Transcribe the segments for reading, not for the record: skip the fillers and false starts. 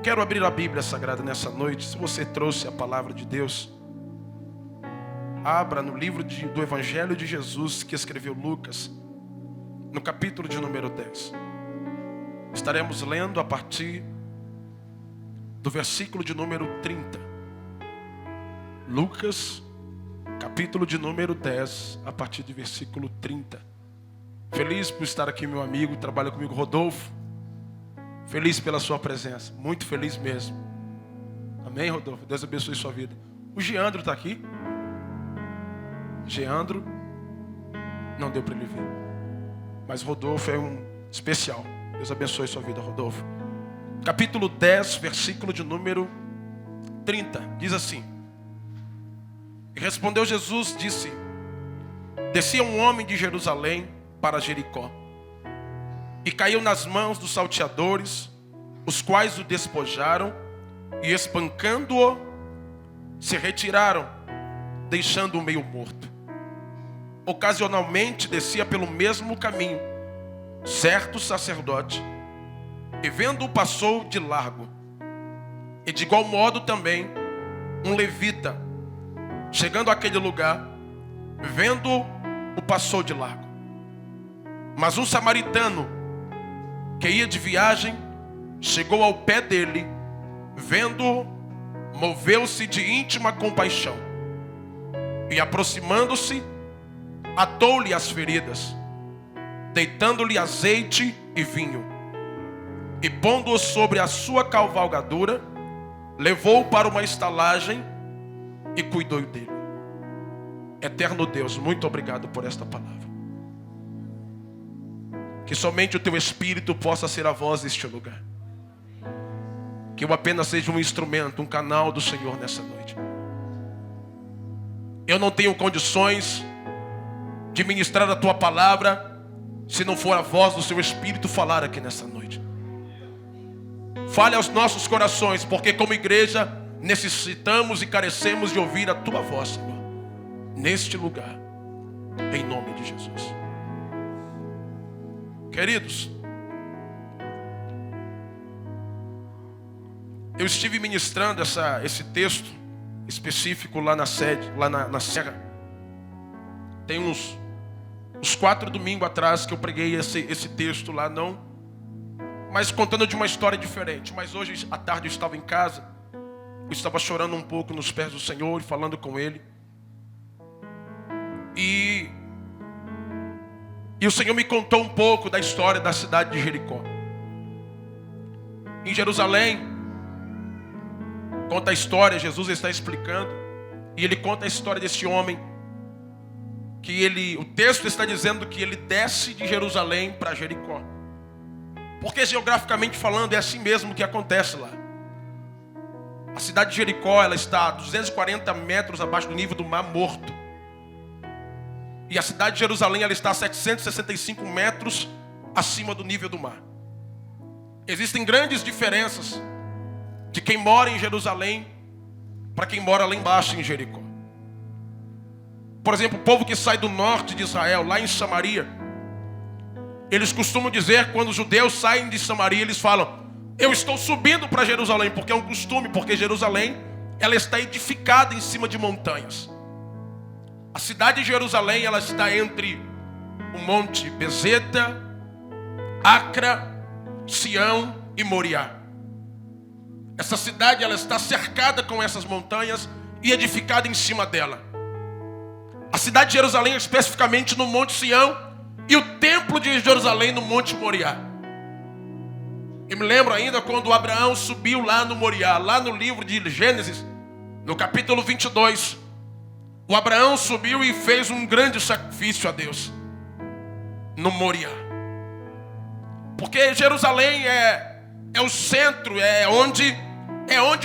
quero abrir a Bíblia Sagrada nessa noite. Se você trouxe a palavra de Deus, abra no livro do Evangelho de Jesus que escreveu Lucas, no capítulo de número 10. Estaremos lendo a partir do versículo de número 30. Lucas, capítulo de número 10, a partir do versículo 30. Feliz por estar aqui, meu amigo, trabalha comigo, Rodolfo. Feliz pela sua presença, muito feliz mesmo. Amém, Rodolfo? Deus abençoe sua vida. O Geandro está aqui? Geandro, não deu para ele vir. Mas Rodolfo é um especial. Deus abençoe sua vida, Rodolfo. Capítulo 10, versículo de número 30. Diz assim: E respondeu Jesus, disse: Descia um homem de Jerusalém para Jericó, e caiu nas mãos dos salteadores, os quais o despojaram, e espancando-o, se retiraram, deixando-o meio morto. Ocasionalmente descia pelo mesmo caminho certo sacerdote, e vendo-o passou de largo. E de igual modo também um levita, chegando àquele lugar, vendo-o, o passou de largo. Mas um samaritano que ia de viagem chegou ao pé dele, vendo-o, moveu-se de íntima compaixão, e aproximando-se, atou-lhe as feridas, deitando-lhe azeite e vinho, e pondo-o sobre a sua cavalgadura, levou-o para uma estalagem e cuidou dele. Eterno Deus, muito obrigado por esta palavra. Que somente o teu Espírito possa ser a voz deste lugar. Que eu apenas seja um instrumento, um canal do Senhor nessa noite. Eu não tenho condições de ministrar a tua palavra se não for a voz do seu Espírito falar aqui nessa noite. Fale aos nossos corações, porque como igreja necessitamos e carecemos de ouvir a tua voz, Senhor, neste lugar, em nome de Jesus. Queridos, eu estive ministrando esse texto específico lá na sede, lá na Serra. Tem uns 4 domingos atrás que eu preguei esse texto lá, não, mas contando de uma história diferente. Mas hoje à tarde eu estava em casa, eu estava chorando um pouco nos pés do Senhor e falando com Ele. E o Senhor me contou um pouco da história da cidade de Jericó. Em Jerusalém, conta a história, Jesus está explicando, e ele conta a história desse homem, o texto está dizendo que ele desce de Jerusalém para Jericó. Porque geograficamente falando é assim mesmo que acontece lá. A cidade de Jericó, ela está a 240 metros abaixo do nível do Mar Morto. E a cidade de Jerusalém, ela está a 765 metros acima do nível do mar. Existem grandes diferenças de quem mora em Jerusalém para quem mora lá embaixo em Jericó. Por exemplo, o povo que sai do norte de Israel, lá em Samaria, eles costumam dizer, quando os judeus saem de Samaria, eles falam: eu estou subindo para Jerusalém, porque é um costume, porque Jerusalém, ela está edificada em cima de montanhas. A cidade de Jerusalém, ela está entre o monte Bezeta, Acra, Sião e Moriá. Essa cidade, ela está cercada com essas montanhas e edificada em cima dela. A cidade de Jerusalém, especificamente no monte Sião, e o templo de Jerusalém no monte Moriá. Eu me lembro ainda quando Abraão subiu lá no Moriá, lá no livro de Gênesis, no capítulo 22, o Abraão subiu e fez um grande sacrifício a Deus no Moriá. Porque Jerusalém é o centro, é onde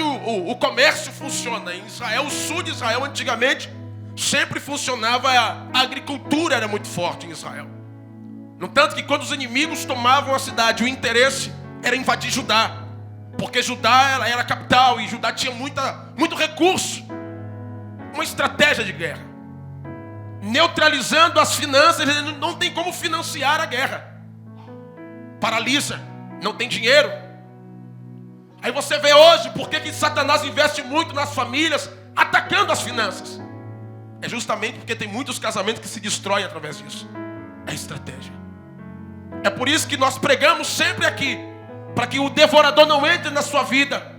o comércio funciona. Em Israel, o sul de Israel, antigamente, sempre funcionava, a agricultura era muito forte em Israel. No tanto que quando os inimigos tomavam a cidade, o interesse era invadir Judá. Porque Judá ela era a capital e Judá tinha muito recurso. Uma estratégia de guerra. Neutralizando as finanças, não tem como financiar a guerra. Paralisa, não tem dinheiro. Aí você vê hoje por que Satanás investe muito nas famílias, atacando as finanças. É justamente porque tem muitos casamentos que se destroem através disso. É estratégia. É por isso que nós pregamos sempre aqui, para que o devorador não entre na sua vida,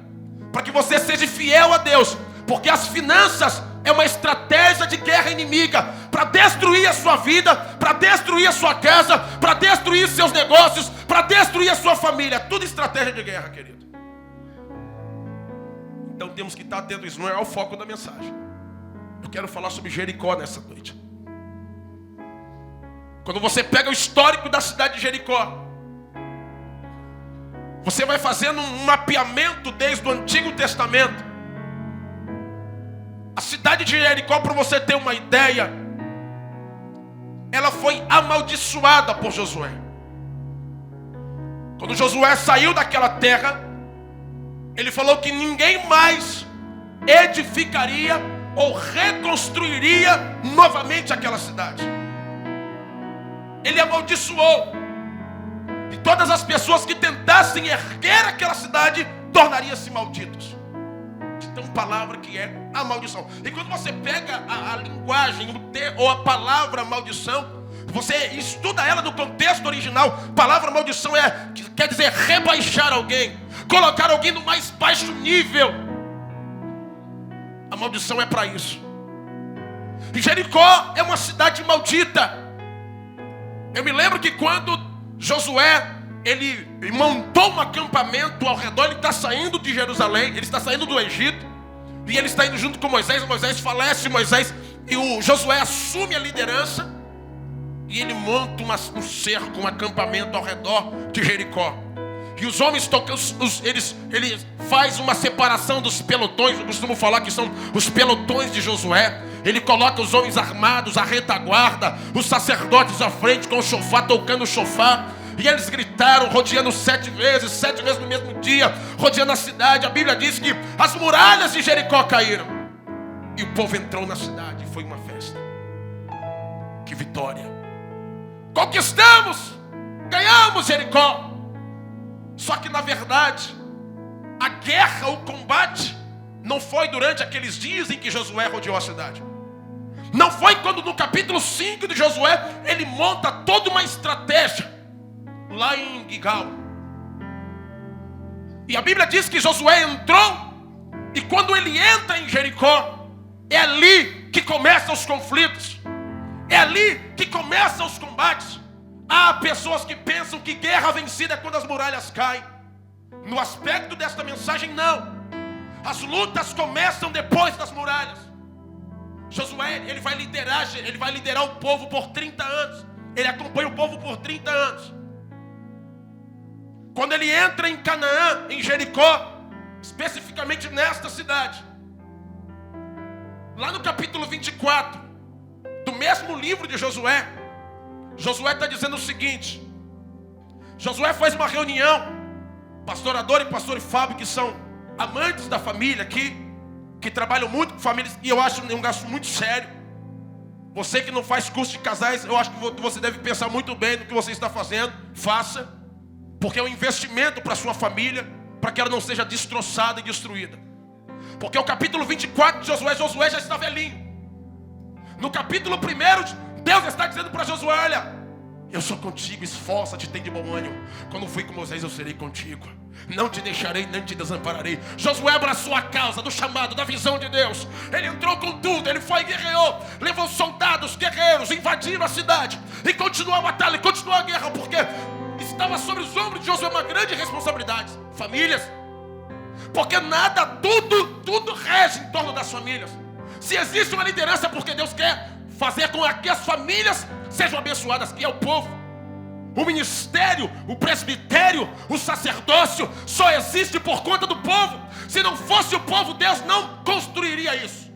para que você seja fiel a Deus, porque as finanças é uma estratégia de guerra inimiga, para destruir a sua vida, para destruir a sua casa, para destruir seus negócios, para destruir a sua família. Tudo estratégia de guerra, querido. Então temos que estar atentos a isso, não é o foco da mensagem. Eu quero falar sobre Jericó nessa noite. Quando você pega o histórico da cidade de Jericó, você vai fazendo um mapeamento desde o Antigo Testamento. A cidade de Jericó, para você ter uma ideia, ela foi amaldiçoada por Josué. Quando Josué saiu daquela terra, ele falou que ninguém mais edificaria ou reconstruiria novamente aquela cidade. Ele amaldiçoou. E todas as pessoas que tentassem erguer aquela cidade tornariam-se malditos. Tem uma palavra que é a maldição. E quando você pega a linguagem ou a palavra maldição, você estuda ela no contexto original. Palavra maldição quer dizer rebaixar alguém, colocar alguém no mais baixo nível. A maldição é para isso. E Jericó é uma cidade maldita. Eu me lembro que quando Josué, ele montou um acampamento ao redor, ele está saindo de Jerusalém, ele está saindo do Egito, e ele está indo junto com Moisés. Moisés falece, e o Josué assume a liderança, e ele monta um cerco, um acampamento ao redor de Jericó. E os homens ele faz uma separação dos pelotões. Eu costumo falar que são os pelotões de Josué. Ele coloca os homens armados, a retaguarda, os sacerdotes à frente com o chofar, tocando o chofar. E eles gritaram, rodeando 7 vezes no mesmo dia, rodeando a cidade. A Bíblia diz que as muralhas de Jericó caíram. E o povo entrou na cidade, e foi uma festa. Que vitória! Conquistamos! Ganhamos Jericó! Só que na verdade, a guerra, o combate, não foi durante aqueles dias em que Josué rodeou a cidade. Não foi quando no capítulo 5 de Josué, ele monta toda uma estratégia lá em Gilgal. E a Bíblia diz que Josué entrou, e quando ele entra em Jericó, é ali que começam os conflitos, é ali que começam os combates. Há pessoas que pensam que guerra vencida é quando as muralhas caem. No aspecto desta mensagem, não. As lutas começam depois das muralhas. Josué, ele vai liderar o povo por 30 anos. Ele acompanha o povo por 30 anos. Quando ele entra em Canaã, em Jericó, especificamente nesta cidade, lá no capítulo 24 do mesmo livro de Josué, Josué está dizendo o seguinte. Josué faz uma reunião, pastor Adoro e pastor Fábio, que são amantes da família aqui, que trabalham muito com famílias, e eu acho um gasto muito sério. Você que não faz curso de casais, eu acho que você deve pensar muito bem no que você está fazendo. Faça, porque é um investimento para a sua família, para que ela não seja destroçada e destruída. Porque o capítulo 24 de Josué já está velhinho. No capítulo 1, Deus está dizendo para Josué: olha, eu sou contigo, esforça-te, tem de bom ânimo. Quando fui com Moisés, eu serei contigo. Não te deixarei, nem te desampararei. Josué abraçou a causa do chamado, da visão de Deus. Ele entrou com tudo, ele foi e guerreou. Levou soldados, guerreiros, invadiram a cidade. E continuou a batalha, e continuou a guerra. Porque estava sobre os ombros de Josué uma grande responsabilidade. Famílias. Porque tudo rege em torno das famílias. Se existe uma liderança, porque Deus quer fazer com que as famílias sejam abençoadas, que é o povo. O ministério, o presbitério, o sacerdócio só existe por conta do povo. Se não fosse o povo, Deus não construiria isso.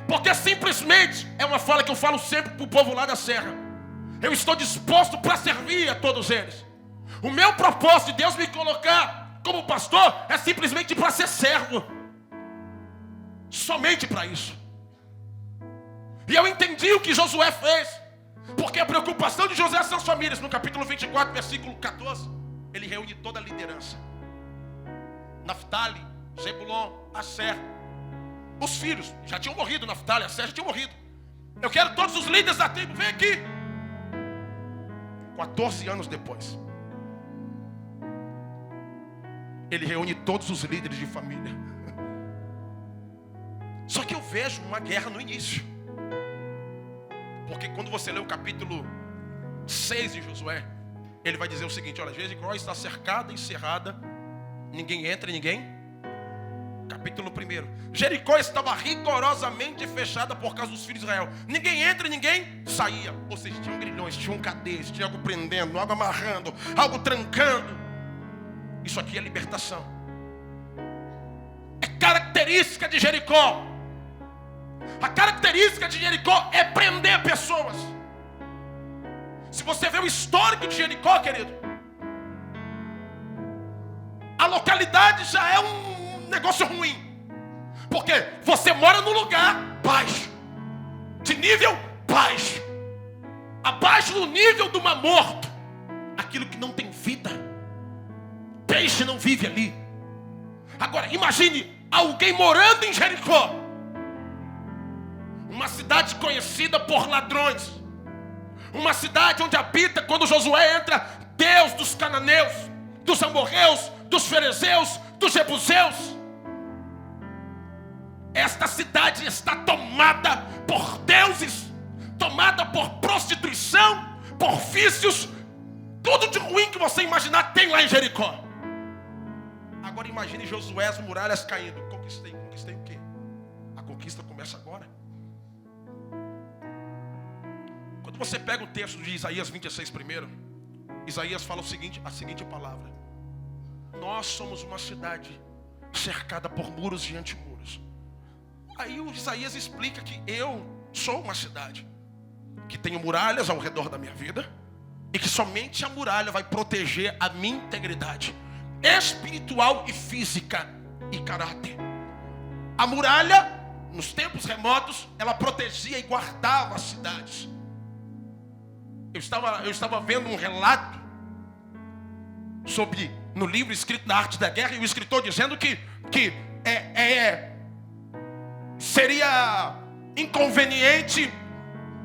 Porque simplesmente, é uma fala que eu falo sempre para o povo lá da serra, eu estou disposto para servir a todos eles. O meu propósito de Deus me colocar como pastor é simplesmente para ser servo. Somente para isso. E eu entendi o que Josué fez. Porque a preocupação de Josué são as famílias. No capítulo 24, versículo 14, ele reúne toda a liderança. Naftali, Zebulon, Asser. Os filhos já tinham morrido, Naftali, Asser já tinham morrido. Eu quero todos os líderes da tribo, vem aqui. 14 anos depois, ele reúne todos os líderes de família. Só que eu vejo uma guerra no início. Porque quando você lê o capítulo 6 de Josué, ele vai dizer o seguinte: olha, Jericó está cercada e cerrada, ninguém entra e ninguém. Capítulo 1: Jericó estava rigorosamente fechada por causa dos filhos de Israel. Ninguém entra e ninguém saía. Ou seja, tinham grilhões, tinham cadeias, tinha algo prendendo, algo amarrando, algo trancando. Isso aqui é libertação. É característica de Jericó. A característica de Jericó é prender pessoas. Se você vê o histórico de Jericó, querido, a localidade já é um negócio ruim. Porque você mora num lugar baixo, de nível baixo, abaixo do nível do mar morto, aquilo que não tem vida. Peixe não vive ali. Agora imagine alguém morando em Jericó, uma cidade conhecida por ladrões, uma cidade onde habita, quando Josué entra, Deus dos cananeus, dos amorreus, dos ferezeus, dos jebuseus. Esta cidade está tomada por deuses, tomada por prostituição, por vícios, tudo de ruim que você imaginar tem lá em Jericó. Agora imagine Josué, as muralhas caindo. Conquistei o quê? A conquista começa agora. Quando você pega o texto de Isaías 26 primeiro, Isaías fala a seguinte palavra: nós somos uma cidade cercada por muros e antimuros. Aí o Isaías explica que eu sou uma cidade que tenho muralhas ao redor da minha vida, e que somente a muralha vai proteger a minha integridade espiritual e física e caráter. A muralha, nos tempos remotos, ela protegia e guardava as cidades. Eu estava vendo um relato sobre, no livro escrito da Arte da Guerra, e o escritor dizendo que seria inconveniente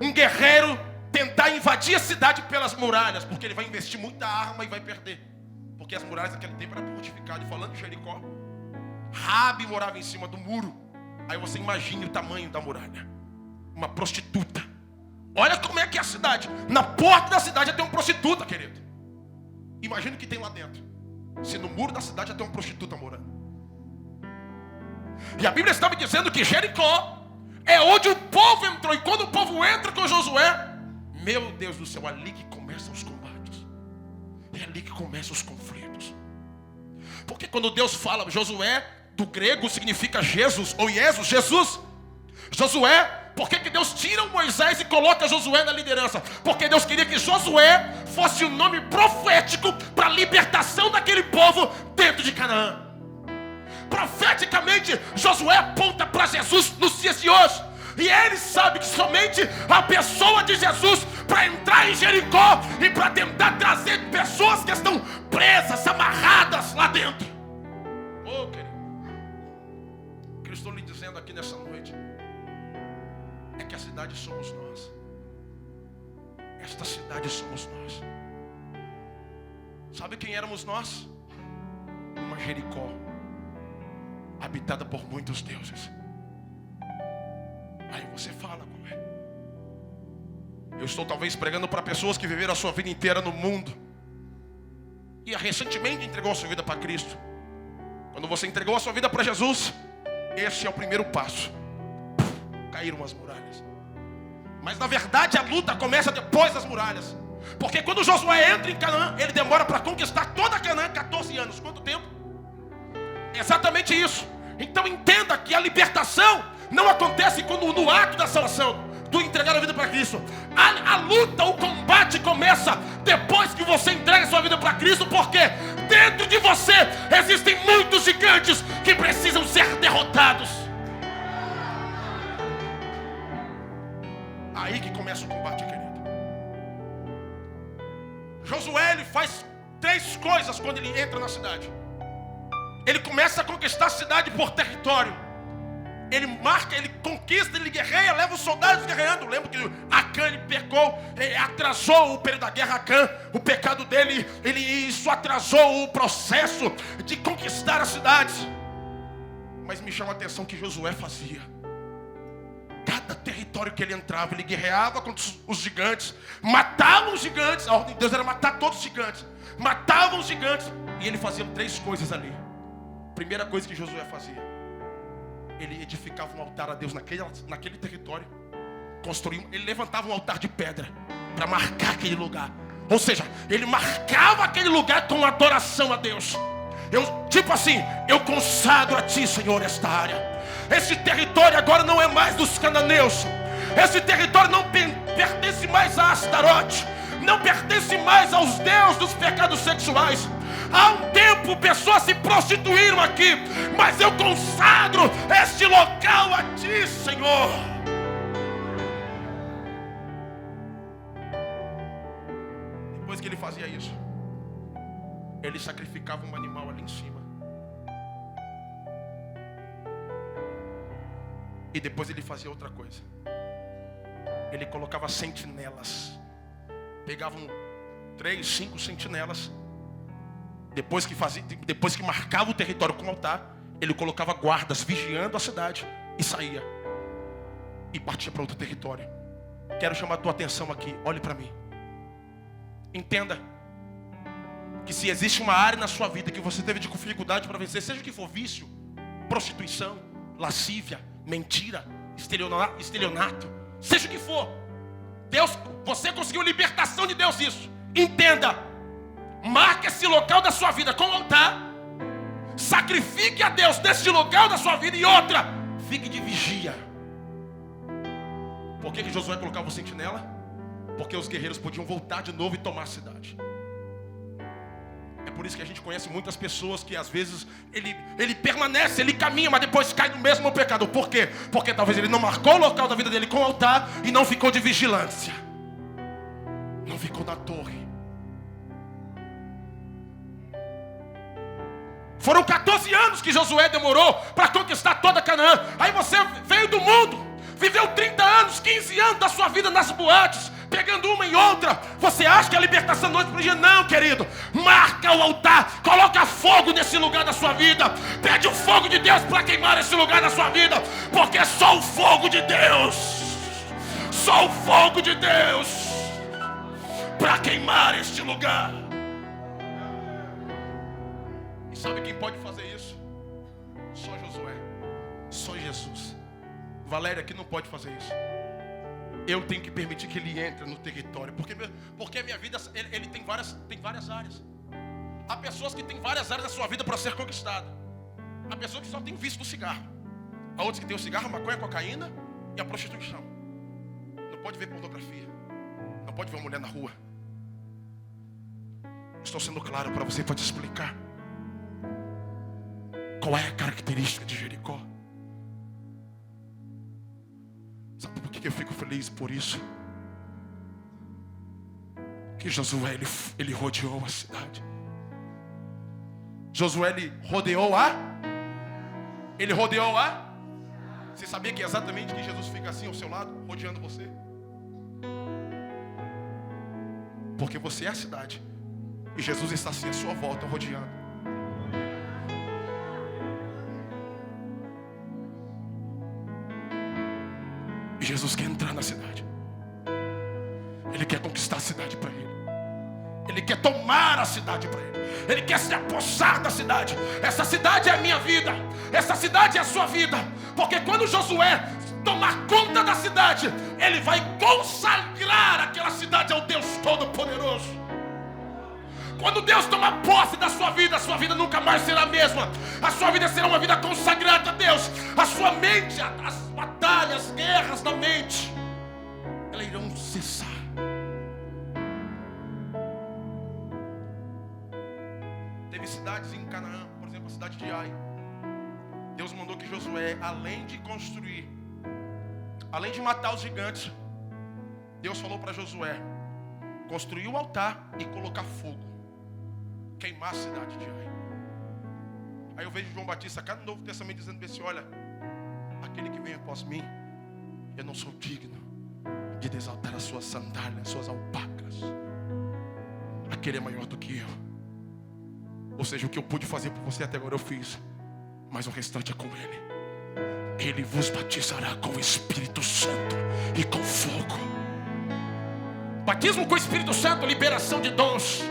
um guerreiro tentar invadir a cidade pelas muralhas, porque ele vai investir muita arma e vai perder. Porque as muralhas naquele tempo eram fortificadas. E falando de Jericó, Raabe morava em cima do muro. Aí você imagine o tamanho da muralha. Uma prostituta. Olha como é que é a cidade. Na porta da cidade já tem uma prostituta, querido. Imagina o que tem lá dentro. Se no muro da cidade já tem uma prostituta morando. E a Bíblia estava dizendo que Jericó é onde o povo entrou. E quando o povo entra com Josué, meu Deus do céu, ali que começam os combates. É ali que começam os conflitos. Porque quando Deus fala, Josué, do grego significa Jesus, ou Jesus. Josué, por que Deus tira o Moisés e coloca Josué na liderança? Porque Deus queria que Josué fosse o nome profético para a libertação daquele povo dentro de Canaã. Profeticamente, Josué aponta para Jesus nos dias de hoje. E ele sabe que somente a pessoa de Jesus, para entrar em Jericó e para tentar trazer pessoas que estão presas, amarradas lá dentro. Oh, querido, o que eu estou lhe dizendo aqui nessa noite é que a cidade somos nós. Esta cidade somos nós. Sabe quem éramos nós? Uma Jericó habitada por muitos deuses. Aí você fala, como é? Eu estou talvez pregando para pessoas que viveram a sua vida inteira no mundo e recentemente entregou a sua vida para Cristo. Quando você entregou a sua vida para Jesus, esse é o primeiro passo. Caíram as muralhas. Mas na verdade a luta começa depois das muralhas. Porque quando Josué entra em Canaã, ele demora para conquistar toda Canaã 14 anos. Quanto tempo? Exatamente isso. Então entenda que a libertação não acontece quando no ato da salvação, do entregar a vida para Cristo. A luta, o combate começa depois que você entrega a sua vida para Cristo, porque dentro de você existem muitos gigantes que precisam ser derrotados. Aí que começa o combate, querido. Josué, ele faz 3 coisas quando ele entra na cidade. ele começa a conquistar a cidade por território. Ele marca, ele conquista, ele guerreia, leva os soldados guerreando. Lembra que Acã, ele pecou, atrasou o período da guerra. Acã, o pecado dele, isso atrasou o processo de conquistar as cidades. Mas me chama a atenção que Josué fazia. Cada território que ele entrava, ele guerreava contra os gigantes, matava os gigantes. A ordem de Deus era matar todos os gigantes. Matava os gigantes. E ele fazia 3 coisas ali. Primeira coisa que Josué fazia: ele edificava um altar a Deus naquele território. Ele levantava um altar de pedra para marcar aquele lugar. Ou seja, ele marcava aquele lugar com adoração a Deus. Tipo assim, eu consagro a ti, Senhor, esta área. Esse território agora não é mais dos cananeus. Esse território não pertence mais a Astarote. Não pertence mais aos deuses dos pecados sexuais. Há um tempo pessoas se prostituíram aqui, mas eu consagro este local a ti, Senhor. Depois que ele fazia isso, ele sacrificava um animal ali em cima. E depois ele fazia outra coisa. Ele colocava sentinelas. Pegavam 3, 5 sentinelas. Depois que marcava o território com o altar, ele colocava guardas vigiando a cidade e saía. E partia para outro território. Quero chamar a tua atenção aqui. Olhe para mim. Entenda que se existe uma área na sua vida que você teve dificuldade para vencer, seja o que for, vício, prostituição, lascívia, mentira, estelionato, seja o que for, Deus, você conseguiu libertação de Deus isso. Entenda, marque esse local da sua vida com o altar, sacrifique a Deus nesse local da sua vida. E outra, fique de vigia. Por que Josué colocava o sentinela? Porque os guerreiros podiam voltar de novo e tomar a cidade. É por isso que a gente conhece muitas pessoas que às vezes ele permanece, ele caminha, mas depois cai no mesmo pecado. Por quê? Porque talvez ele não marcou o local da vida dele com o altar e não ficou de vigilância. Não ficou na torre. Foram 14 anos que Josué demorou para conquistar toda Canaã. Aí você veio do mundo, viveu 30 anos, 15 anos da sua vida nas boates, pegando uma em outra. Você acha que a libertação não é para dia? Não, querido. Marca o altar, coloca fogo nesse lugar da sua vida. Pede o fogo de Deus para queimar esse lugar da sua vida. Porque só o fogo de Deus, só o fogo de Deus para queimar este lugar. E sabe quem pode fazer isso? Só Josué, só Jesus. Valéria aqui não pode fazer isso. Eu tenho que permitir que ele entre no território. Porque a minha vida, ele tem várias áreas. Há pessoas que têm várias áreas da sua vida para ser conquistada. Há pessoas que só têm vício do cigarro. Há outros que têm o cigarro, a maconha, a cocaína e a prostituição. Não pode ver pornografia. Não pode ver uma mulher na rua. Estou sendo claro para você, para te explicar qual é a característica de Jericó. Sabe por que eu fico feliz por isso? Que Josué, ele rodeou a cidade. Josué, ele rodeou Você sabia que é exatamente que Jesus fica assim ao seu lado, rodeando você? Porque você é a cidade. E Jesus está assim à sua volta, rodeando. Jesus quer entrar na cidade. Ele quer conquistar a cidade para ele. Ele quer tomar a cidade para ele. Ele quer se apossar da cidade. Essa cidade é a minha vida. Essa cidade é a sua vida. Porque quando Josué tomar conta da cidade, ele vai consagrar aquela cidade ao Deus Todo-Poderoso. Quando Deus tomar posse da sua vida, a sua vida nunca mais será a mesma. A sua vida será uma vida consagrada a Deus. A sua mente, as batalhas, as guerras da mente, elas irão cessar. Teve cidades em Canaã, por exemplo, a cidade de Ai. Deus mandou que Josué, além de construir, além de matar os gigantes, Deus falou para Josué construir o altar e colocar fogo, queimar a cidade de Ai. Aí eu vejo João Batista, cá no Novo Testamento, dizendo assim: olha, aquele que vem após mim, eu não sou digno de desatar as suas sandálias, as suas alpacas. Aquele é maior do que eu. Ou seja, o que eu pude fazer por você até agora eu fiz, mas o restante é com Ele. Ele vos batizará com o Espírito Santo e com fogo. Batismo com o Espírito Santo, liberação de dons,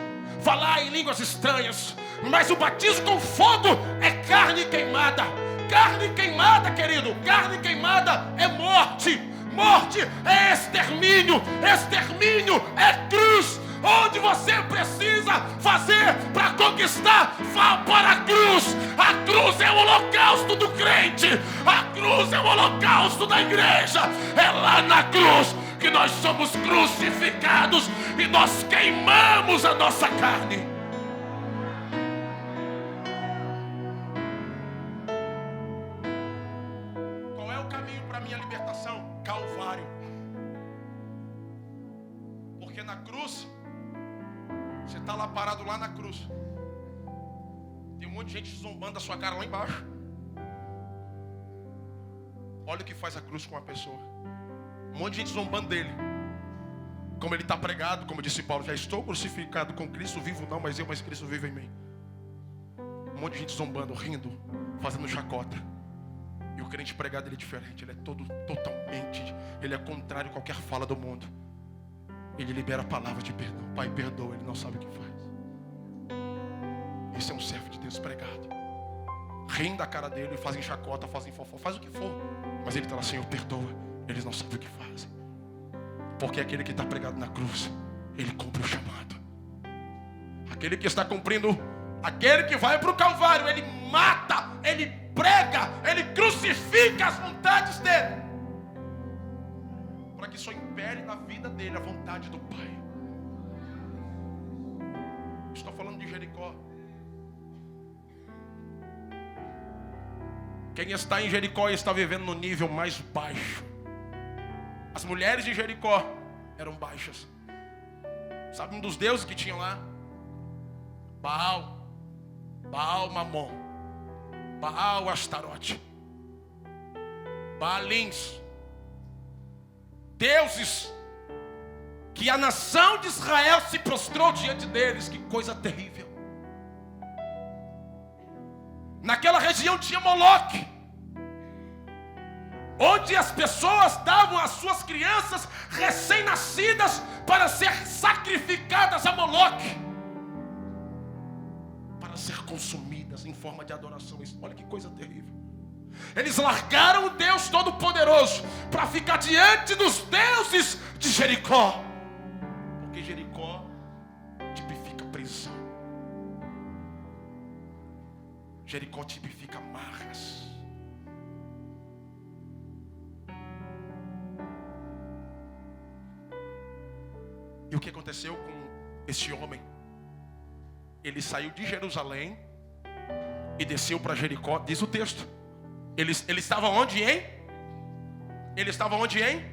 falar em línguas estranhas. Mas o batismo com fogo é carne queimada. Carne queimada, querido, carne queimada é morte. Morte é extermínio. Extermínio é cruz. Onde você precisa fazer para conquistar, vá para a cruz. A cruz é o holocausto do crente. A cruz é o holocausto da igreja. É lá na cruz que nós somos crucificados e nós queimamos a nossa carne. Qual é o caminho para a minha libertação? Calvário. Porque na cruz, você está lá parado lá na cruz, tem um monte de gente zombando da sua cara lá embaixo. Olha o que faz a cruz com a pessoa. Um monte de gente zombando dele. Como ele está pregado, como disse Paulo: já estou crucificado com Cristo, vivo não, mas Cristo vive em mim. Um monte de gente zombando, rindo, fazendo chacota. E o crente pregado, ele é diferente. Ele é totalmente, ele é contrário a qualquer fala do mundo. Ele libera a palavra de perdão. Pai, perdoa, ele não sabe o que faz. Esse é um servo de Deus pregado. Riem da cara dele, fazem chacota, fazem fofó, faz o que for. Mas ele está lá: Senhor, perdoa. Eles não sabem o que fazem. Porque aquele que está pregado na cruz, ele cumpre o chamado. Aquele que está cumprindo, aquele que vai para o Calvário, ele mata, ele prega, ele crucifica as vontades dele, para que só impere na vida dele a vontade do Pai. Estou falando de Jericó. Quem está em Jericó está vivendo no nível mais baixo. As mulheres de Jericó eram baixas. Sabe um dos deuses que tinha lá? Baal Mamon, Baal Astarote, Baalins. Deuses que a nação de Israel se prostrou diante deles. Que coisa terrível. Naquela região tinha Moloque, onde as pessoas davam as suas crianças recém-nascidas para ser sacrificadas a Moloque, para ser consumidas em forma de adoração. Olha que coisa terrível. Eles largaram o Deus Todo-Poderoso para ficar diante dos deuses de Jericó. Porque Jericó tipifica prisão. Jericó tipifica amarras. E o que aconteceu com esse homem? Ele saiu de Jerusalém e desceu para Jericó, diz o texto. Ele estava onde, hein? Ele estava onde, hein?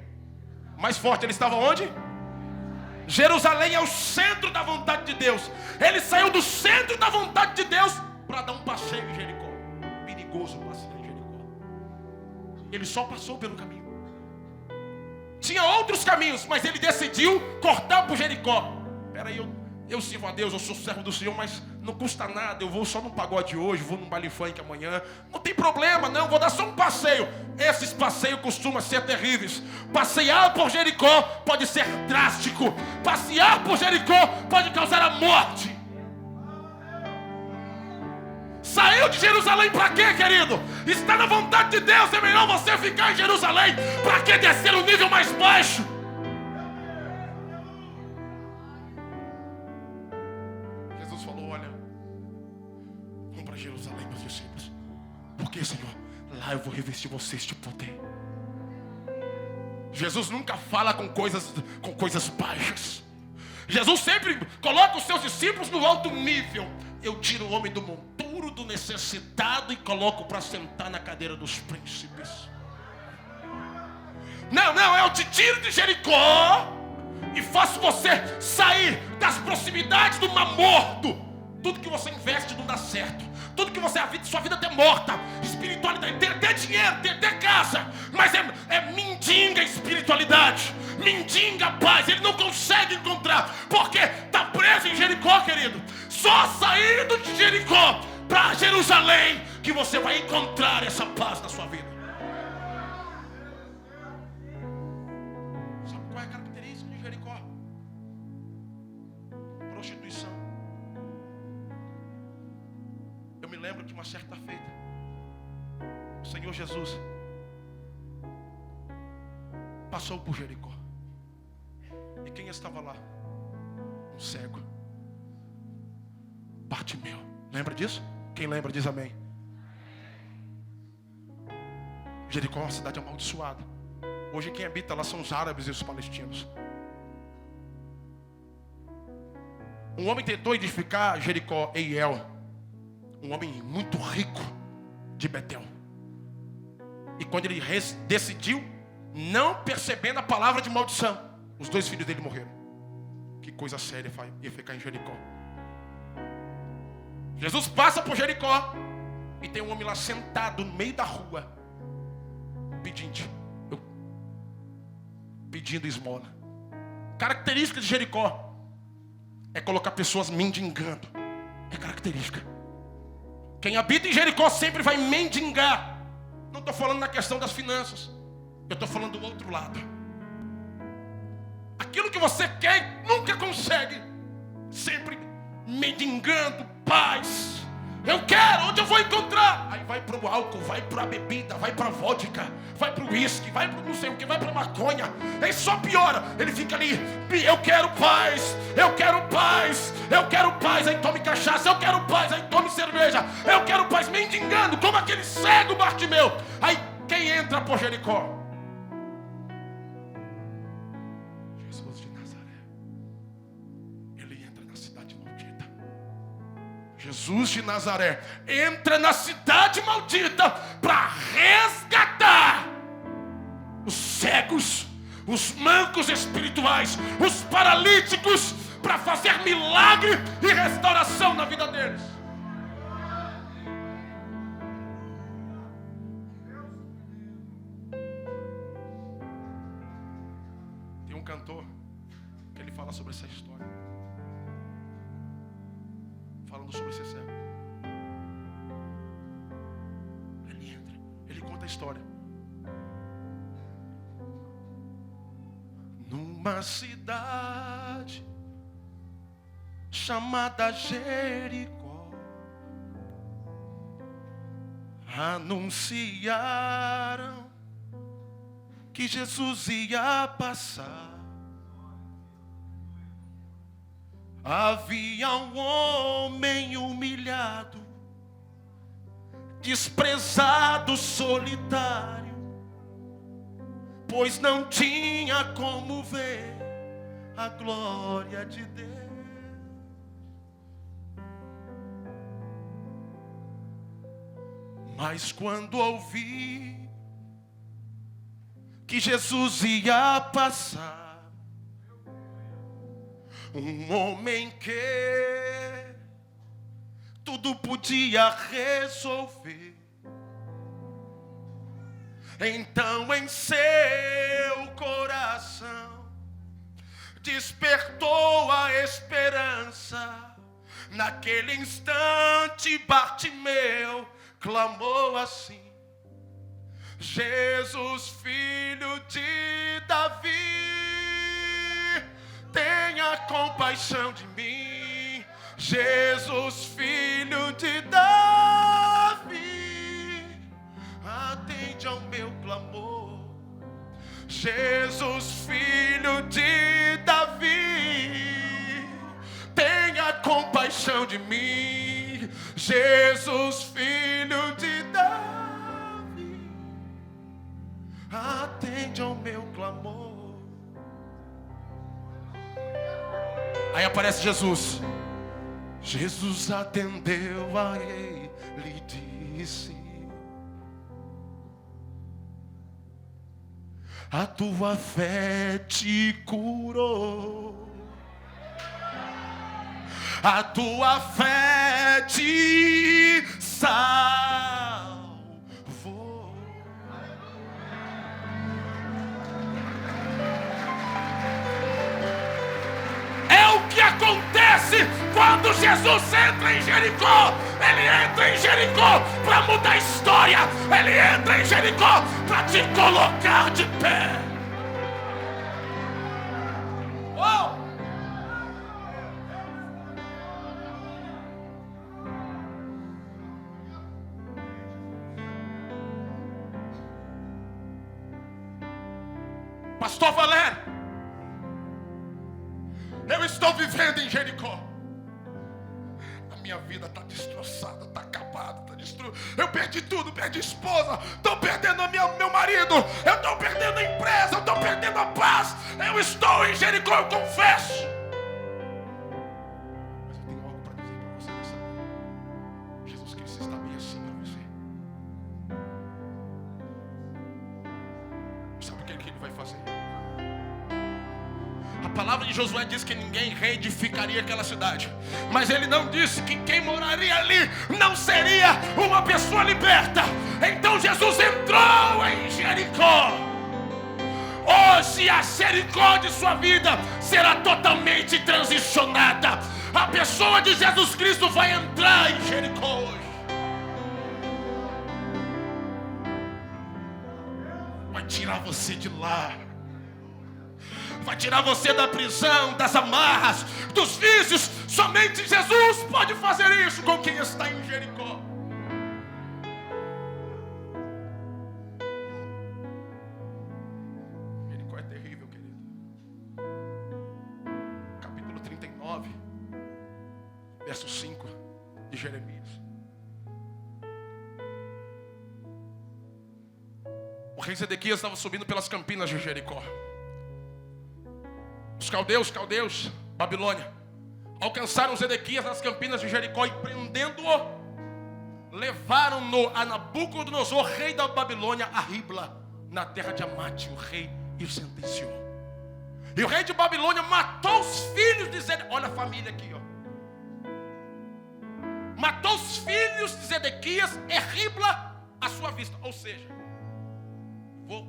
Mais forte, ele estava onde? Jerusalém é o centro da vontade de Deus. Ele saiu do centro da vontade de Deus para dar um passeio em Jericó. Perigoso passeio em Jericó. Ele só passou pelo caminho. Tinha outros caminhos, mas ele decidiu cortar por Jericó. Peraí, eu sirvo a Deus, eu sou servo do Senhor, mas não custa nada. Eu vou só num pagode hoje, vou num baile funk amanhã. Não tem problema, não, vou dar só um passeio. Esses passeios costumam ser terríveis. Passear por Jericó pode ser drástico. Passear por Jericó pode causar a morte. Saiu de Jerusalém para quê, querido? Está na vontade de Deus. É melhor você ficar em Jerusalém. Para que descer o nível mais baixo? Jesus falou: olha, vamos para Jerusalém, meus discípulos. Por que, Senhor? Lá eu vou revestir vocês de poder. Jesus nunca fala com coisas baixas. Jesus sempre coloca os seus discípulos no alto nível. Eu tiro o homem do monturo, do necessitado, e coloco para sentar na cadeira dos príncipes. Não, eu te tiro de Jericó e faço você sair das proximidades do mar morto. Tudo que você investe não dá certo. tudo que você é, sua vida é morta. Espiritualidade, tem até dinheiro, tem até casa, mas é mendiga a espiritualidade, mendiga a paz. Ele não consegue encontrar, porque está preso em Jericó, querido. Só saindo de Jericó para Jerusalém que você vai encontrar essa paz na sua vida. Sabe qual é a característica de Jericó? Prostituição. Eu me lembro de uma certa feita, o Senhor Jesus passou por Jericó. E quem estava lá? Um cego, Bartimeu. Lembra disso? Quem lembra diz amém. Jericó é uma cidade amaldiçoada. Hoje quem habita lá são os árabes e os palestinos. Um homem tentou edificar Jericó, Eiel, um homem muito rico de Betel. E quando ele decidiu, não percebendo a palavra de maldição, os 2 filhos dele morreram. Que coisa séria ia ficar em Jericó. Jesus passa por Jericó e tem um homem lá sentado no meio da rua, pedindo esmola. Característica de Jericó é colocar pessoas mendigando. É característica. Quem habita em Jericó sempre vai mendigar. Não estou falando na questão das finanças, eu estou falando do outro lado. Aquilo que você quer nunca consegue, sempre mendigando paz. Eu quero, onde eu vou encontrar? Aí vai para o álcool, vai para a bebida, vai para a vodka, vai para o uísque, vai para não sei o que, vai para a maconha. Aí só piora, ele fica ali, eu quero paz, eu quero paz, eu quero paz. Aí tome cachaça, eu quero paz, aí tome cerveja, eu quero paz, mendigando, como aquele cego Bartimeu. Aí quem entra por Jericó? Jesus de Nazaré. Ele entra na cidade maldita. Jesus de Nazaré entra na cidade maldita para resgatar os cegos, os mancos espirituais, os paralíticos, para fazer milagre e restauração na vida deles. Tem um cantor que ele fala sobre essa história, falando sobre esse cego. Ele entra, ele conta a história. Numa cidade chamada Jericó, anunciaram que Jesus ia passar. Havia um homem humilhado, desprezado, solitário, pois não tinha como ver a glória de Deus. Mas quando ouvi que Jesus ia passar, um homem que tudo podia resolver, então em seu coração despertou a esperança. Naquele instante Bartimeu clamou assim: Jesus, filho de Davi, tenha compaixão de mim. Jesus, filho de Davi, atende ao meu clamor. Jesus, filho de Davi, tenha compaixão de mim. Jesus, filho de Davi, atende ao meu clamor. Aí aparece Jesus. Jesus atendeu a ele e disse: a tua fé te curou. A tua fé te salvou. É o que acontece quando Jesus entra em Jericó. Ele entra em Jericó para mudar a história. Ele entra em Jericó para te colocar de pé. Oh! Pastor Valério, eu estou vivendo em Jericó. A minha vida está destroçada, está acabada, está destruída. Eu perdi tudo, perdi esposa, estou perdendo meu marido, eu estou perdendo a empresa, eu estou perdendo a paz. Eu estou em Jericó, eu confesso. Mas eu tenho algo para dizer para você nessa noite. Jesus Cristo está bem assim para você. Sabe o que ele vai fazer? A palavra de Josué diz que ninguém reedificaria aquela cidade, mas ele não disse que quem moraria ali não seria uma pessoa liberta. Então Jesus entrou em Jericó. Hoje a Jericó de sua vida será totalmente transicionada. A pessoa de Jesus Cristo vai entrar em Jericó hoje. Vai tirar você de lá. Vai tirar você da prisão, das amarras, dos vícios. Somente Jesus pode fazer isso com quem está em Jericó. Jericó é terrível, querido. Capítulo 39, verso 5 de Jeremias. O rei Zedequias estava subindo pelas campinas de Jericó. Os caldeus, Babilônia, alcançaram Zedequias nas campinas de Jericó e, prendendo-o, levaram-no a Nabucodonosor, rei da Babilônia, a Ribla, na terra de Amate. O rei e o sentenciou. E o rei de Babilônia matou os filhos de Zedequias. Olha a família aqui, ó. Matou os filhos de Zedequias e Ribla à sua vista. Ou seja,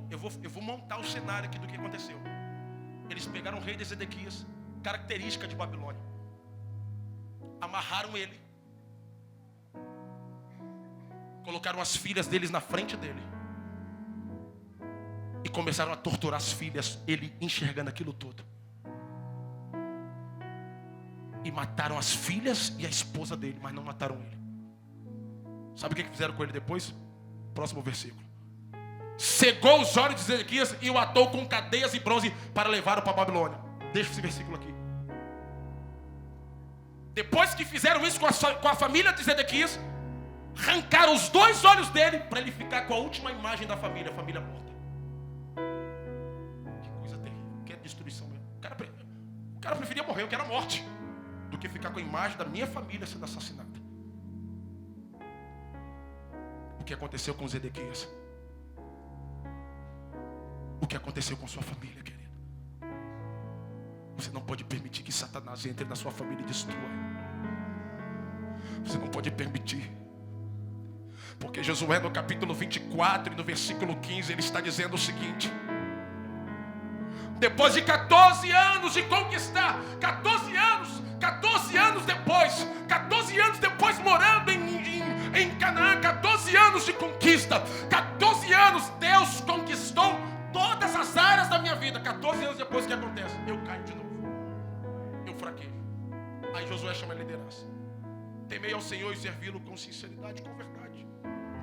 eu vou montar o cenário aqui do que aconteceu. Eles pegaram o rei de Zedequias, característica de Babilônia, amarraram ele, colocaram as filhas deles na frente dele e começaram a torturar as filhas, ele enxergando aquilo tudo. E mataram as filhas e a esposa dele, mas não mataram ele. Sabe o que fizeram com ele depois? Próximo versículo. Cegou os olhos de Zedequias e o atou com cadeias e bronze para levá-lo para a Babilônia. Deixa esse versículo aqui. Depois que fizeram isso com a família de Zedequias, arrancaram os 2 olhos dele para ele ficar com a última imagem da família, a família morta. Que coisa terrível, que destruição mesmo. O cara preferia morrer, eu quero a morte, do que ficar com a imagem da minha família sendo assassinada. O que aconteceu com Zedequias? O que aconteceu com sua família, querido? Você não pode permitir que Satanás entre na sua família e destrua. Você não pode permitir. Porque Josué, no capítulo 24 e no versículo 15, ele está dizendo o seguinte: depois de 14 anos de conquistar, 14 anos depois morando em Canaã, 14 anos de conquista, 14 anos Deus conquistou todas as áreas da minha vida. 14 anos depois, o que acontece? Eu caio de novo, eu fraquejo. Aí Josué chama a liderança: temei ao Senhor e servi-lo com sinceridade e com verdade.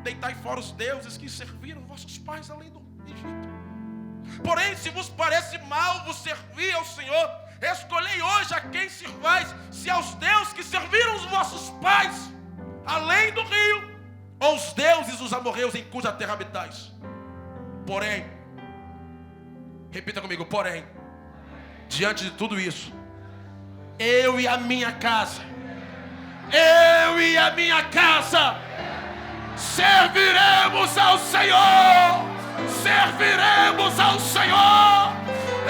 Deitai fora os deuses que serviram vossos pais além do Egito. Porém, se vos parece mal vos servir ao Senhor, escolhei hoje a quem servais, se aos deuses que serviram os vossos pais além do rio, ou os deuses dos amorreus em cuja terra habitais. Porém, repita comigo, porém, diante de tudo isso, eu e a minha casa serviremos ao Senhor. Serviremos ao Senhor.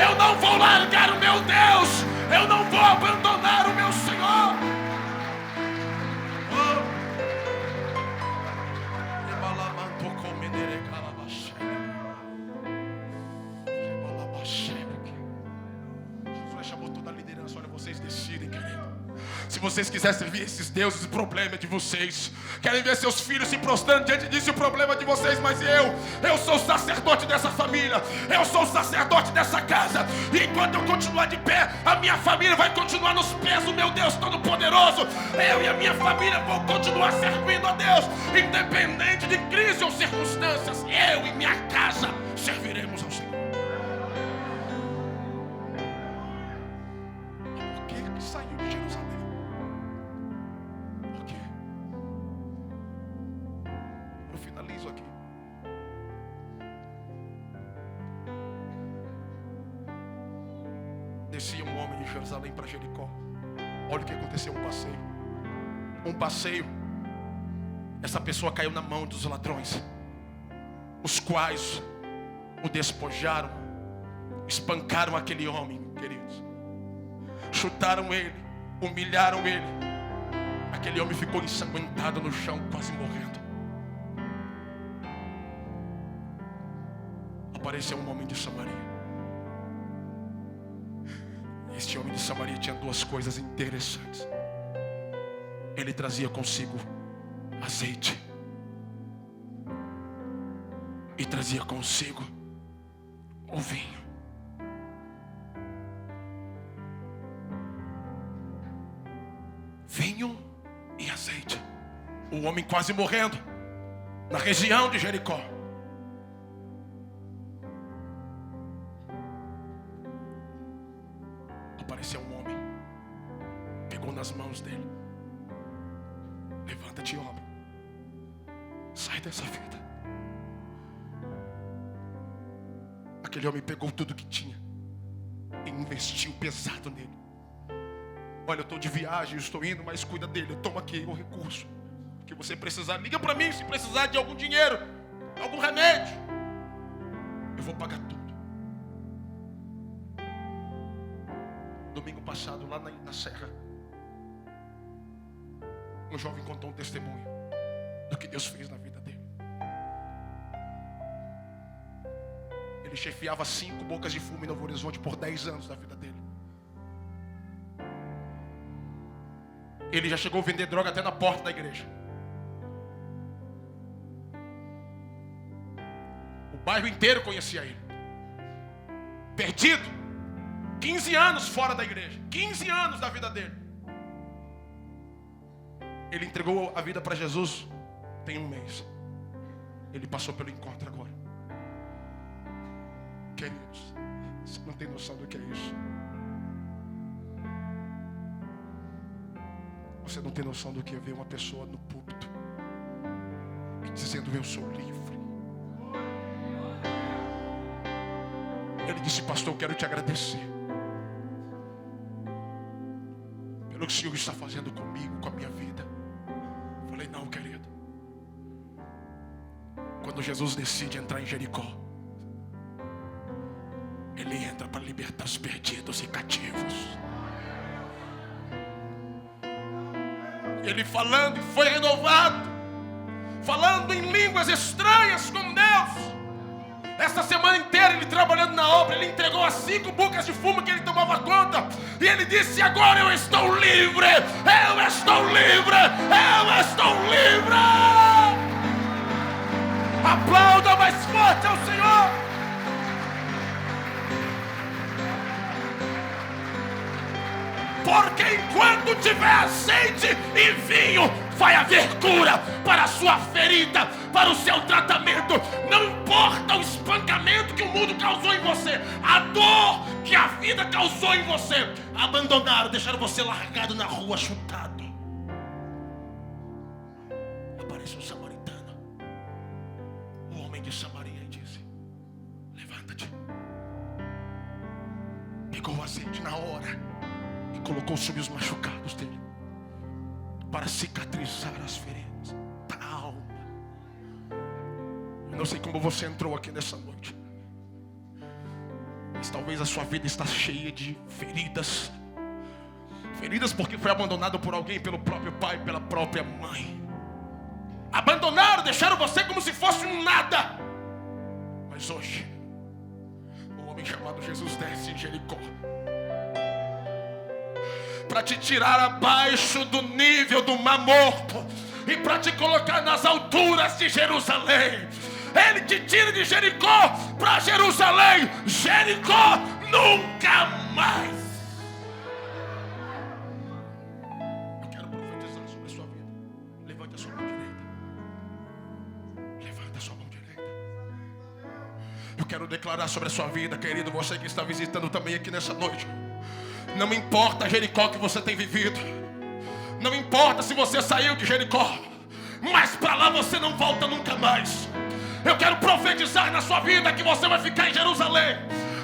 Eu não vou largar o meu Deus. Eu não vou abandonar o meu Senhor. vocês quiserem servir esses deuses, o problema é de vocês. Querem ver seus filhos se prostrando diante disso, o problema é de vocês. Mas eu sou o sacerdote dessa família, eu sou o sacerdote dessa casa. E enquanto eu continuar de pé, a minha família vai continuar nos pés do meu Deus Todo-Poderoso. Eu e a minha família vão continuar servindo a Deus, independente de crise ou circunstâncias. Eu e minha casa serviremos ao Senhor. Por que saiu de Jerusalém? Por quê? Eu finalizo aqui. Descia um homem de Jerusalém para Jericó. Olha o que aconteceu, um passeio. Essa pessoa caiu na mão dos ladrões, os quais o despojaram, espancaram aquele homem, queridos, chutaram ele, humilharam ele. Aquele homem ficou ensanguentado no chão, quase morrendo. Apareceu um homem de Samaria. Este homem de Samaria tinha duas coisas interessantes. Ele trazia consigo azeite e trazia consigo o vinho. Vinho e azeite. O homem quase morrendo na região de Jericó. Apareceu um homem, pegou nas mãos dele. Levanta-te, homem, sai dessa vida. Aquele homem pegou tudo que tinha e investiu pesado nele. Olha, eu estou de viagem, eu estou indo, mas cuida dele. Toma aqui o recurso que você precisar. Liga para mim se precisar de algum dinheiro, algum remédio. Eu vou pagar tudo. Domingo passado, lá na serra, um jovem contou um testemunho do que Deus fez na vida dele. Ele chefiava 5 bocas de fumo em Novo Horizonte por 10 anos da vida dele. Ele já chegou a vender droga até na porta da igreja. O bairro inteiro conhecia ele. Perdido. 15 anos fora da igreja. 15 anos da vida dele. Ele entregou a vida para Jesus tem 1 mês. Ele passou pelo encontro agora. Queridos, você não tem noção do que é isso. Você não tem noção do que é ver uma pessoa no púlpito e dizendo: eu sou livre. Ele disse: pastor, eu quero te agradecer pelo que o Senhor está fazendo comigo, com a minha vida. Eu falei: não, querido. Quando Jesus decide entrar em Jericó, Ele entra para libertar os perdidos e cativos. Ele falando e foi renovado, falando em línguas estranhas com Deus. Essa semana inteira ele trabalhando na obra, ele entregou as 5 bocas de fumo que ele tomava conta. E ele disse: agora eu estou livre, eu estou livre, eu estou livre. Aplauda mais forte ao Senhor. Porque enquanto tiver azeite e vinho, vai haver cura para a sua ferida, para o seu tratamento. Não importa o espancamento que o mundo causou em você, a dor que a vida causou em você. Abandonaram, deixaram você largado na rua, chutado. Aparece um samaritano, o homem de Samaria, e disse: levanta-te. Pegou o azeite na hora e colocou sobre os machucados dele, para cicatrizar as feridas da alma. Eu não sei como você entrou aqui nessa noite, mas talvez a sua vida está cheia de feridas. Feridas porque foi abandonado por alguém, pelo próprio pai, pela própria mãe. Abandonaram, deixaram você como se fosse um nada. Mas hoje, um homem chamado Jesus desce em Jericó. para te tirar abaixo do nível do Mar Morto e para te colocar nas alturas de Jerusalém. Ele te tira de Jericó para Jerusalém. Jericó nunca mais. Eu quero profetizar sobre a sua vida. Levante a sua mão direita. Levanta a sua mão direita. Eu quero declarar sobre a sua vida, querido, você que está visitando também aqui nessa noite. Não importa Jericó que você tem vivido. Não importa se você saiu de Jericó, mas para lá você não volta nunca mais. Eu quero profetizar na sua vida que você vai ficar em Jerusalém.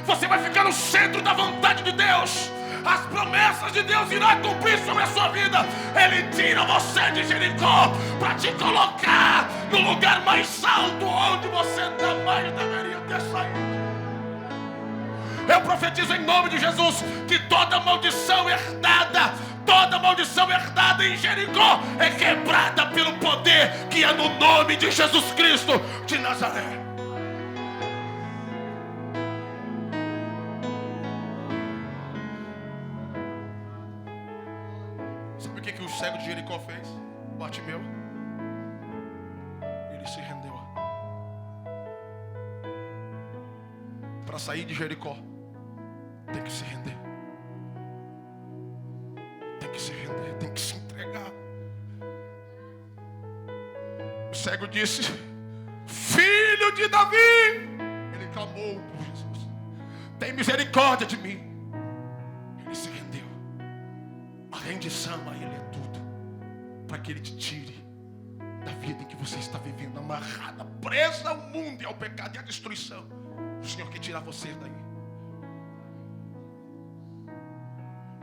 Você vai ficar no centro da vontade de Deus. As promessas de Deus irão cumprir sobre a sua vida. Ele tira você de Jericó para te colocar no lugar mais alto, onde você jamais deveria ter saído. Eu profetizo em nome de Jesus que toda maldição herdada em Jericó é quebrada pelo poder que é no nome de Jesus Cristo de Nazaré. Sabe o que o cego de Jericó fez? Bartimeu. Ele se rendeu. Para sair de Jericó, tem que se render. Tem que se render, tem que se entregar. O cego disse: Filho de Davi. Ele clamou por Jesus: tem misericórdia de mim. Ele se rendeu. A rendição a Ele é tudo, para que Ele te tire da vida em que você está vivendo, amarrada, presa ao mundo e ao pecado e à destruição. O Senhor quer tirar você daí.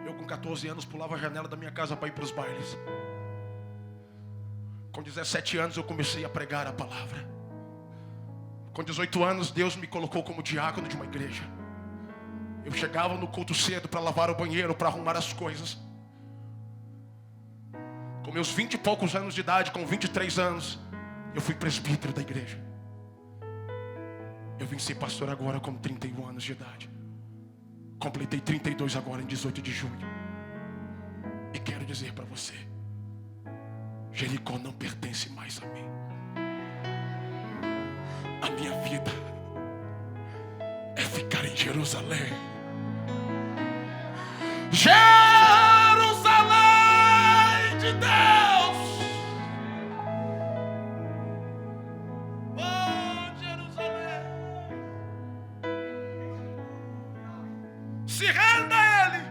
Eu com 14 anos pulava a janela da minha casa para ir para os bailes. Com 17 anos eu comecei a pregar a palavra. Com 18 anos Deus me colocou como diácono de uma igreja. Eu chegava no culto cedo para lavar o banheiro, para arrumar as coisas. Com meus 20 e poucos anos de idade, com 23 anos, eu fui presbítero da igreja. Eu vim ser pastor agora com 31 anos de idade. Completei 32 agora em 18 de junho. E quero dizer para você: Jericó não pertence mais a mim. A minha vida é ficar em Jerusalém. Jerusalém de Deus. Oh, Jerusalém. Se renda a Ele.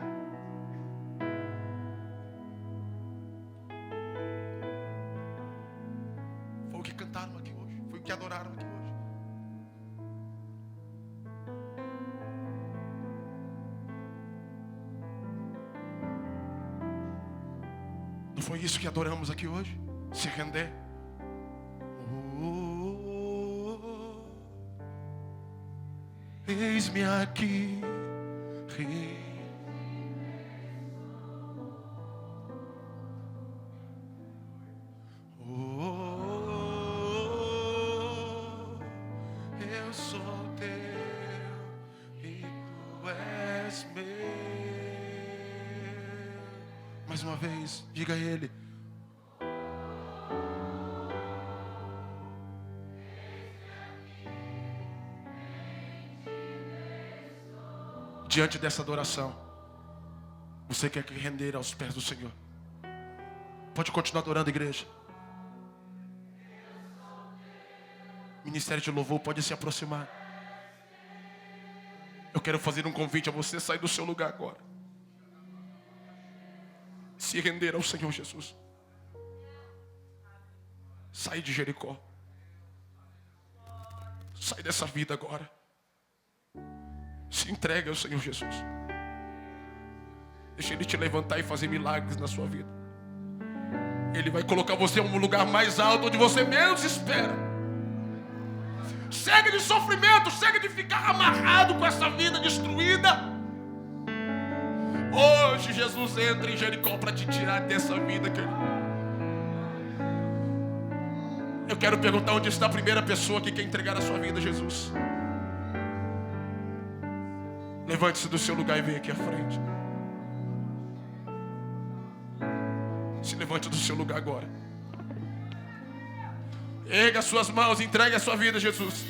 Foi o que cantaram aqui hoje. Foi o que adoraram aqui hoje. Não foi isso que adoramos aqui hoje? Se render. Eis-me aqui. Eu sou teu e tu és meu. Mais uma vez, diga a Ele: diante dessa adoração, você quer que render aos pés do Senhor? Pode continuar adorando, igreja. Ministério de louvor pode se aproximar. Eu quero fazer um convite a você sair do seu lugar agora. Se render ao Senhor Jesus. Sai de Jericó. Sai dessa vida agora. Se entregue ao Senhor Jesus. Deixa Ele te levantar e fazer milagres na sua vida. Ele vai colocar você em um lugar mais alto, onde você menos espera. Chega de sofrimento, chega de ficar amarrado com essa vida destruída. Hoje Jesus entra em Jericó para te tirar dessa vida, querido. Eu quero perguntar onde está a primeira pessoa que quer entregar a sua vida a Jesus. Levante-se do seu lugar e venha aqui à frente. levante do seu lugar agora. Erga as suas mãos, entregue a sua vida a Jesus.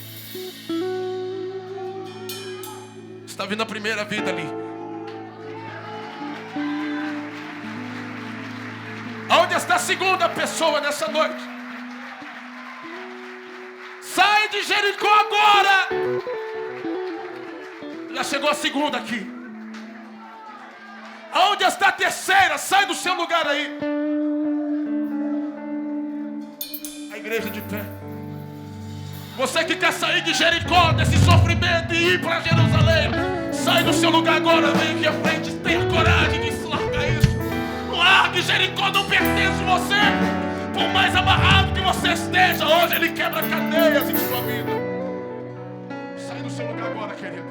Está vindo a primeira vida ali. Onde está a segunda pessoa nessa noite? Sai de Jericó agora! Já chegou a segunda aqui. Onde está a terceira? Sai do seu lugar aí. A igreja de pé. Você que quer sair de Jericó, desse sofrimento e ir para Jerusalém, sai do seu lugar agora, vem aqui à frente, tenha coragem de se largar isso. Largue, Jericó não pertence a você. Por mais amarrado que você esteja, hoje ele quebra cadeias em sua vida. Sai do seu lugar agora, querido.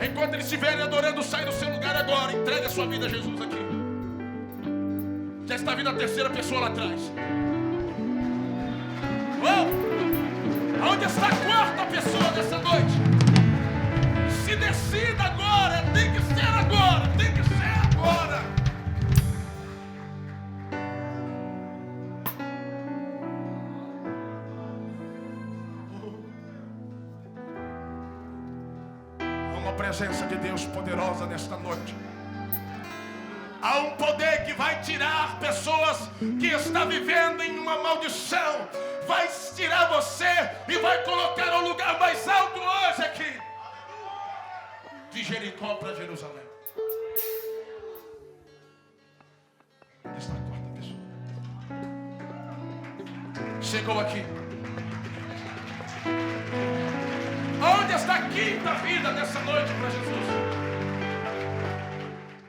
Enquanto eles estiverem adorando, sai do seu lugar agora. Entregue a sua vida a Jesus aqui. Já está vindo a terceira pessoa lá atrás. Oh! Aonde está a quarta pessoa dessa noite? Se decida agora. Tem que ser agora. Tem que ser agora. Presença de Deus poderosa nesta noite. Há um poder que vai tirar pessoas que estão vivendo em uma maldição, vai tirar você e vai colocar no lugar mais alto hoje aqui, de Jericó para Jerusalém. Onde está a quarta pessoa? Chegou aqui. Onde está a quinta vida nessa noite para Jesus?